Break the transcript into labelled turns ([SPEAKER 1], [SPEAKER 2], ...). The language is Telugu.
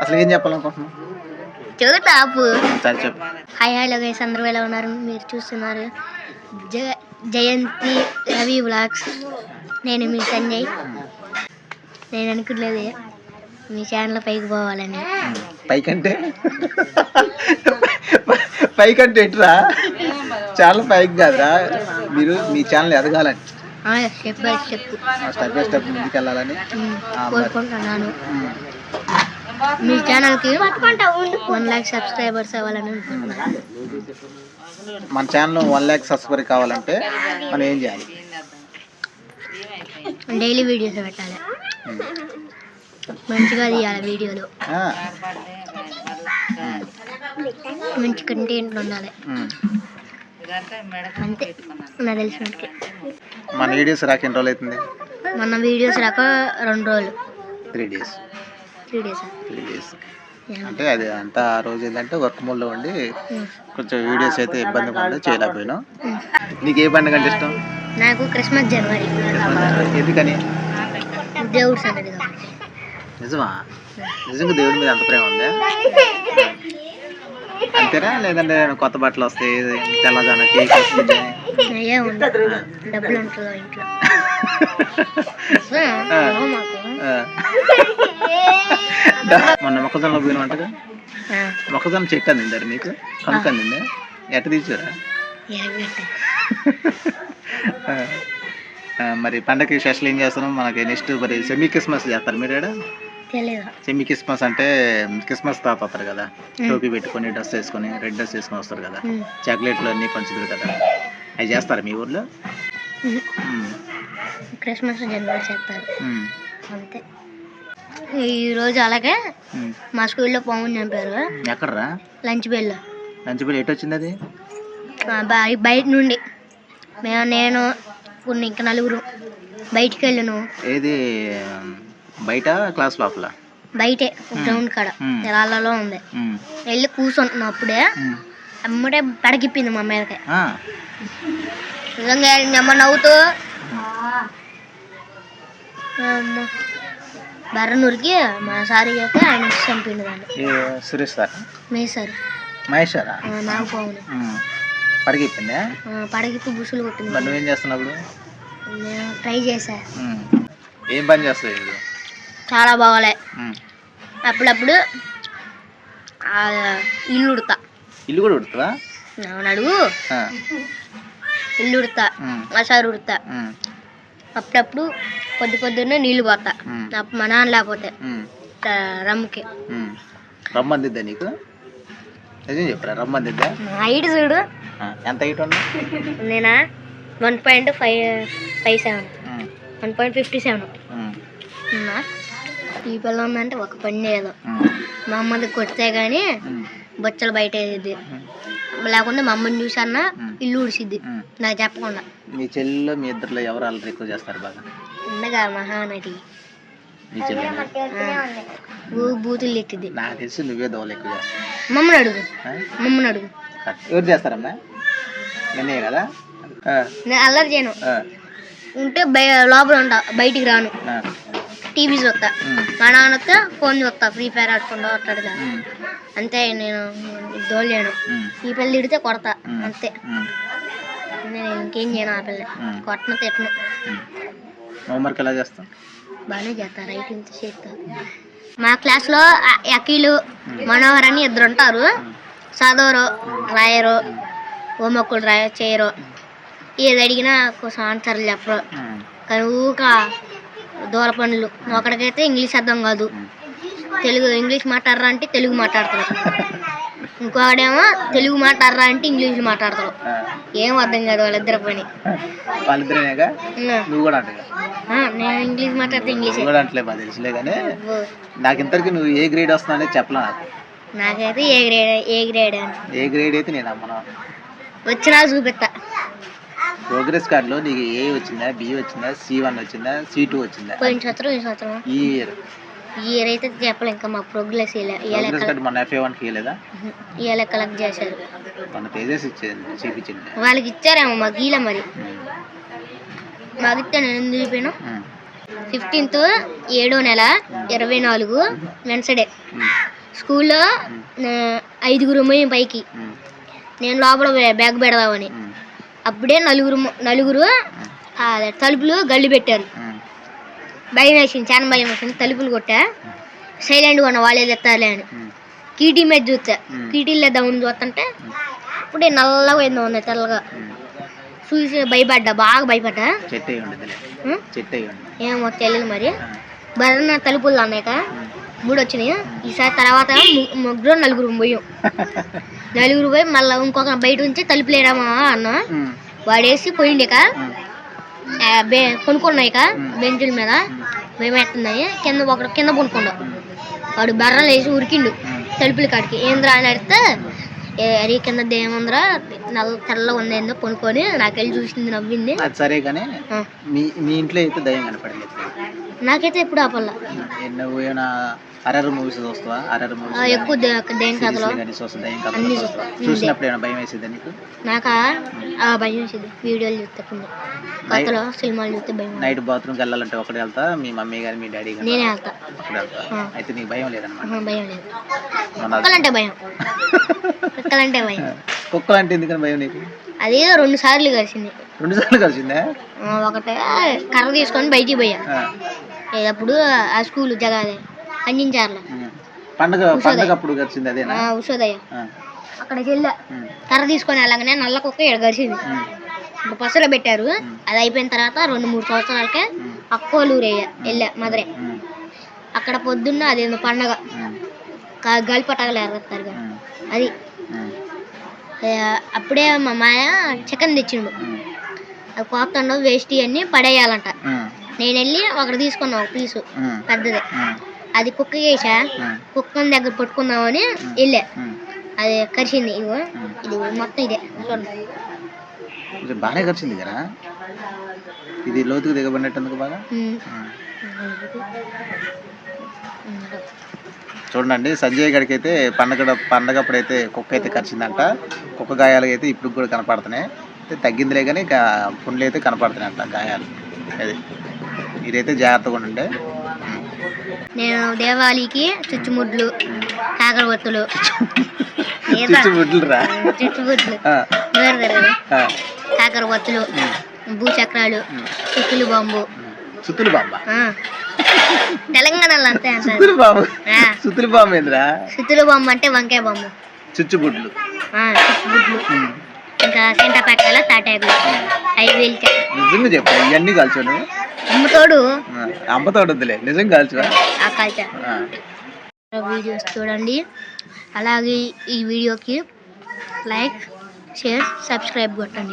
[SPEAKER 1] అసలు ఏం చెప్పాలనుకుంటున్నావు?
[SPEAKER 2] చూతాపు
[SPEAKER 1] సరే చెప్పు.
[SPEAKER 2] హాయ్ హలో గైస్, అందరూ ఎలా ఉన్నారు? మీరు చూస్తున్నారు జయంతి రవి వ్లాగ్స్. నేను మీ సంజయ్. నేను అనుకోలేదు మీ ఛానల్ పైకి పోవాలని.
[SPEAKER 1] పైకంటే పైకంటే ఎట్రా? ఛానల్ పైకి కాదురా, మీరు మీ ఛానల్ ఎదగాలని,
[SPEAKER 2] స్టెప్ బై
[SPEAKER 1] స్టెప్ ముందుకు వెళ్ళాలని
[SPEAKER 2] కోరుకుంటున్నాను. మీ ఛానల్కి 1 lakh సబ్స్క్రైబర్స్ అవ్వాలని అనుకుంటున్నాను.
[SPEAKER 1] మన ఛానల్ 1 lakh సబ్స్క్రైబర్ కావాలంటే మనం ఏం చేయాలి?
[SPEAKER 2] డైలీ వీడియోస్ పెట్టాలి, మంచిగా తీయాలి వీడియోలు, మంచి కంటెంట్ ఉండాలి. అంతే నాకు తెలిసినట్టు.
[SPEAKER 1] మన వీడియోస్ రాక ఎన్ని రోజులు అవుతుంది?
[SPEAKER 2] మన వీడియోస్ రాక 2 రోజులు,
[SPEAKER 1] 3 days.
[SPEAKER 2] 3 days.
[SPEAKER 1] అంటే అది అంతా రోజు ఏంటంటే వర్క్ మూడ్లో ఉండి కొంచెం వీడియోస్ అయితే ఇబ్బందిగా ఉండి చేయలేకపోయినావు. నీకు ఏ పండుగ అంటే ఇష్టం?
[SPEAKER 2] నాకు క్రిస్మస్ జనవరి.
[SPEAKER 1] ఎందుకని?
[SPEAKER 2] దేవుడు సంగతి కాబట్టి.
[SPEAKER 1] నిజమా? నిజంగా దేవుడి మీద అంత ప్రేమ ఉందా? అంతేనా? లేదంటే కొత్త బట్టలు వస్తాయి, తెల్లదాన కేక్ వస్తుంది,
[SPEAKER 2] డబ్బులు ఉంటుందో ఇంట్లో?
[SPEAKER 1] మొన్న మొక్కజొన్న పోయిన వంటగా మొక్కజొన్న చెట్టు అందిందారు నీకు? కనుక అందిందా? ఎట్ట తీసారా? మరి పండగకి స్పెషల్ ఏం చేస్తున్నాం? మనకి నెక్స్ట్ మరి సెమీ క్రిస్మస్ చేస్తారు మీరు? సెమీ క్రిస్మస్ అంటే క్రిస్మస్ తాత వస్తారు కదా, టోపీ పెట్టుకొని డ్రెస్ వేసుకొని రెడ్ డ్రెస్ వేసుకొని వస్తారు కదా, చాక్లెట్లు అన్నీ పంచుతారు కదా, అవి చేస్తారా మీ ఊర్లో?
[SPEAKER 2] క్రిస్మస్ జనవరి చేస్తారు అంతే. ఈరోజు అలాగే మా స్కూల్లో పావుని చంపారు.
[SPEAKER 1] ఎక్కడరా?
[SPEAKER 2] Lunch bell.
[SPEAKER 1] లంచ్ బెల్ ఎటు వచ్చింది? అది
[SPEAKER 2] బయట నుండి నేను ఇంకా 4 బయటికి వెళ్ళాను.
[SPEAKER 1] ఏది బయట? క్లాస్ లోపల?
[SPEAKER 2] బయటే గ్రౌండ్ కాడ రాళ్ళలో ఉంది. వెళ్ళి కూర్చుంటున్నాం, అప్పుడే అమ్మడే పడగిప్పింది మా మీదకి. నిజంగా అమ్మ నవ్వుతూ బర్రనూరికి మా సారీ అయితే ఆయన చంపిండు దాన్ని.
[SPEAKER 1] సురేష్ సార్? మహేష్ సారా?
[SPEAKER 2] నాకు పోవును
[SPEAKER 1] పడగిప్పిందా?
[SPEAKER 2] పడగిప్పి బుసులు కొట్టింది.
[SPEAKER 1] నువ్వేం చేస్తున్నావు?
[SPEAKER 2] నేను ట్రై చేశా.
[SPEAKER 1] ఏం పని చేస్తావు?
[SPEAKER 2] చాలా బాగాలే. అప్పుడప్పుడు ఇల్లు ఉడతా.
[SPEAKER 1] ఇల్లు కూడా ఉడుతుందా?
[SPEAKER 2] అడుగు. ఇల్లు ఉడతా, మసారు ఉడతా. అప్పుడప్పుడు పొద్దున్నే నీళ్లు పోతా, మా నాన్న లేకపోతే రమ్ముకి.
[SPEAKER 1] రమ్మ అందిద్దా నీకు? నిజం చెప్పరా? రమ్మ అందిద్దా?
[SPEAKER 2] హైట్ చూడు.
[SPEAKER 1] ఎంత హైట్ ఉన్నా?
[SPEAKER 2] నేనా 1.57, 1.57 ఉన్నా. ఈ పిల్ల ఉందంటే ఒక పని చేయదు. మా అమ్మది కొడితే కానీ బొచ్చలు బయట వేసిద్ది, లేకుంటే మా అమ్మని చూసన్నా ఇల్లు ఉడిసిద్ది నాకు చెప్పకుండా.
[SPEAKER 1] మీ చెల్లెల్లో మీ ఇద్దరిలో ఎవరు అల్లరి ఎక్కువ చేస్తారు బాగా?
[SPEAKER 2] ఉండగా మహానటి
[SPEAKER 1] మీ చెల్లె
[SPEAKER 2] బూతులు ఎత్తిద్ది.
[SPEAKER 1] నాకు తెలిసి నువ్వే దోవలు ఎక్కువ చేస్తావు.
[SPEAKER 2] మమ్మల్ని అడుగు.
[SPEAKER 1] ఎవరు చేస్తారమ్మా? నిన్నే కదా?
[SPEAKER 2] నేను అల్లరి చేయను. ఉంటే లోపల ఉంటా, బయటికి రాను. టీవీ చూస్తా, మా నాన్న వస్తే ఫోన్ చూస్తా, ఫ్రీ ఫైర్ ఆడుకుంటా వస్తాడు కదా, అంతే. నేను దోలు చేయను. ఈ పిల్ల తిడితే కొడతా, అంతే. నేను ఇంకేం చేయను. ఆ పిల్ల కొట్టను, తిట్టను.
[SPEAKER 1] హోంవర్క్ ఎలా చేస్తా?
[SPEAKER 2] బాగానే చేస్తా, రైటింగ్ చేస్తా. మా క్లాస్లో అఖిలు, మనోహర్ అని 2 ఉంటారు. చదవరు, రాయరు, హోంవర్క్లు చేయరు. ఏది అడిగినా కోసం ఆన్సర్లు చెప్పరు. కానీ ఊక దూర పనులు. ఒకడికైతే ఇంగ్లీష్ అర్థం కాదు, ఇంగ్లీష్ మాట్లాడరా అంటే తెలుగు మాట్లాడతారు. ఇంకోడేమో తెలుగు మాట్లాడరా అంటే ఇంగ్లీష్ మాట్లాడతారు. ఏం అర్థం కాదు వాళ్ళిద్దరి పని. నేను ఇంగ్లీష్ మాట్లాడితే ఇంగ్లీష్.
[SPEAKER 1] నువ్వు ఏ గ్రేడ్ వస్తున్నా చెప్పలా?
[SPEAKER 2] నాకైతే ఏ గ్రేడ్
[SPEAKER 1] అయితే నేను అమ్మను
[SPEAKER 2] వచ్చినా చూపిస్తా.
[SPEAKER 1] ప్రోగ్రెస్ కార్డులో నీకు ఏ వచ్చిందా, బి వచ్చిందా, C1 వచ్చిందా, C2 వచ్చిందా?
[SPEAKER 2] పోయిన సంవత్సరం
[SPEAKER 1] ఈ ఇయర్
[SPEAKER 2] అయితే చెప్పలే. ఇంకా మా ప్రోగ్రెస్
[SPEAKER 1] మన FA1కి ఇవ్వలేదా?
[SPEAKER 2] ఇవాళ కలెక్ట్ చేశారు.
[SPEAKER 1] మన పేజెస్ చూపించింది
[SPEAKER 2] వాళ్ళకి ఇచ్చారేమో, మాకు గీల మరి. మాకు ఇస్తే నేను ఎందుకు చూపాను? 15th 7వ నెల 24 వెన్స్డే స్కూల్లో 5గురు పోయాం పైకి. నేను లోపల బ్యాగ్ పెడదామని, అప్పుడే నలుగురు తలుపులు గళ్ళు పెట్టారు. భయం వేసింది, చాలా భయం వేసింది. తలుపులు కొట్టా, సైలెంట్గా ఉన్న వాళ్ళే తెస్తారులే అని కీటీ మీద చూస్తా. కీటీలు లేద్దామని చూస్తుంటే అప్పుడే నల్లగా ఏందో ఉంది, తెల్లగా. చూసి భయపడ్డా, బాగా భయపడ్డా. ఏమో తెలియదు మరి. బరన్న తలుపులు అన్నాక 3 వచ్చినాయి. ఈసారి తర్వాత 4 పోయాం. 4 పోయి మళ్ళీ ఇంకొక బయట ఉంచి తలుపులు వేయడమా అన్న. వాడేసి పోయిండేక కొనుక్కున్నాయిక బెంచుల మీద భయమేస్తున్నాయి. ఒకడు కింద కొనుక్కుండు. వాడు బర్రలు వేసి ఉరికిండు తలుపుల కాడికి. ఏంద్రా అని అడిగితే అరే కింద ఏముందిరా తెల్లగా ఉంది ఏందో కొనుక్కొని. నాకెళ్ళి చూసింది, నవ్వింది.
[SPEAKER 1] సరే కానీ మీ ఇంట్లో అయితే దయ్యం కనపడలేదు?
[SPEAKER 2] నాకైతే ఎప్పుడు ఆపల్లా.
[SPEAKER 1] హర్రర్ మూవీస్ చూస్తావా? హర్రర్ మూవీస్
[SPEAKER 2] ఎక్కువ దయ్యం కథలు
[SPEAKER 1] చూసినప్పుడు ఏమైనా భయం వేసేది నీకు?
[SPEAKER 2] నాకా భయం వేసేది. వీడియోలు చూస్తే కొత్తలో సినిమాలు చూస్తే భయం.
[SPEAKER 1] నైట్ బాత్రూమ్కి వెళ్ళాలంటే ఒకటి వెళ్తా, మీ మమ్మీ గాని మీ డాడీ గాని?
[SPEAKER 2] నేనే వెళ్తా.
[SPEAKER 1] అయితే నీకు భయం లేదన్నమాట?
[SPEAKER 2] భయం లేదు. కుక్కలంటే భయం. కుక్కలంటే భయం.
[SPEAKER 1] కుక్కలు అంటే ఎందుకని భయం నీకు?
[SPEAKER 2] అది 2 సార్లు కలిసింది.
[SPEAKER 1] 2 సార్లు కలిసిందా?
[SPEAKER 2] ఒకటే కర్ర తీసుకొని బయటికి పోయా. అప్పుడు ఆ స్కూల్ జగాదే అందించారులే.
[SPEAKER 1] పండగ అప్పుడు కలిసింది అదేనా?
[SPEAKER 2] ఉషోదయ్య అక్కడికి వెళ్ళా. కర్ర తీసుకొని వెళ్ళగానే నల్ల కుక్క ఇక్కడ కలిసింది. ఇప్పుడు పసలో పెట్టారు. అది అయిపోయిన తర్వాత 2-3 సంవత్సరాలకే అక్కోలూరయ్య వెళ్ళా మధురై. అక్కడ పొద్దున్న అదేందో పండగ గాలిపటాలు ఎగరేస్తారు అది. అప్పుడే మా మాయ చికెన్ తెచ్చిండు. అది కోతండో వేస్ట్ అన్ని పడేయాలంట. నేను వెళ్ళి ఒకటి తీసుకున్నా, ఒక పీసు పెద్దది. అది కుక్క వేసా. కుక్కని దగ్గర పట్టుకుందామని వెళ్ళా. అది కరిచింది. ఇదిగో ఇది మొత్తం ఇదే చూడండి.
[SPEAKER 1] బాగానే కరిచింది కదా. ఇది లోతుకు దిగబడినట్టు బాగా. చూడండి, సంజయ్ గడికి అయితే పండగప్పుడైతే కుక్క అయితే కరిచిందంట. కుక్క గాయాలు అయితే ఇప్పుడు కూడా కనపడుతున్నాయి. తగ్గిందిలే కానీ పుండ్లు అయితే కనపడుతున్నాయి అంట, గాయాలు. అది మీరైతే జాగ్రత్తగా ఉండండి.
[SPEAKER 2] నేను దేవాలీకి చుచ్చుముడ్లు, కాకరవత్తులు, కాకరవత్తులు, భూచక్రాలు, సుత్తులు బాంబు. తెలంగాణలో అంతే అంటారు.
[SPEAKER 1] సుత్తులు బాంబు ఏంద్రా?
[SPEAKER 2] సుత్తులు బాంబు అంటే వంకాయ బాంబు.
[SPEAKER 1] చుచ్చుబుడ్లు
[SPEAKER 2] ఇంకా సెంటపేటలో తాటాకులు 5,000.
[SPEAKER 1] నిజంగా చెప్పు, ఇవన్నీ కాల్చాను. అమ్మతోడు వద్దులే, నిజంగా కాల్చా.
[SPEAKER 2] వీడియోస్ చూడండి. అలాగే ఈ వీడియోకి లైక్, షేర్, సబ్స్క్రైబ్ కొట్టండి.